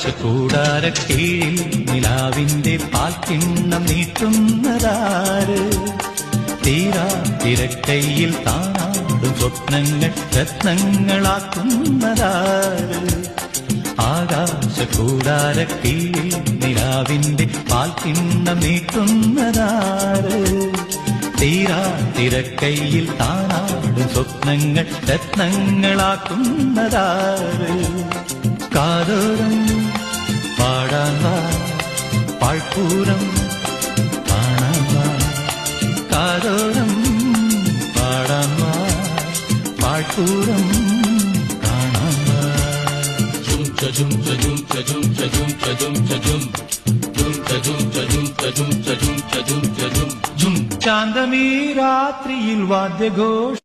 ആകാശക്കൂടാരക്കീഴിൽ നിലാവിന്റെ പാൽക്കിണ്ണം നീട്ടുന്നതാര്? തീരാ തിരക്കൈയിൽ താനാടും സ്വപ്നങ്ങൾ രത്നങ്ങളാക്കുന്നതാര്? ആകാശക്കൂടാരക്കീഴിൽ നിലാവിന്റെ പാൽക്കിണ്ണം നീട്ടുന്നതാര്? തീരാ തിരക്കൈയിൽ താനാടും സ്വപ്നങ്ങൾ രത്നങ്ങളാക്കുന്നതാര്? കാതോരം പാടാൻ വാ, പാഴ്പൂരം കാണാൻ വാ. കാതോരം പാടാൻ വാ, പാഴ്പൂരം കാണാൻ വാ. ജും ചജും ചജും ചജും ചജും ചജും ചജും ജും ചജും ചജും ചജും ചജും ചജും ചജും ജും. ശാന്തമീ രാത്രിയിൽ വാദ്യഘോഷ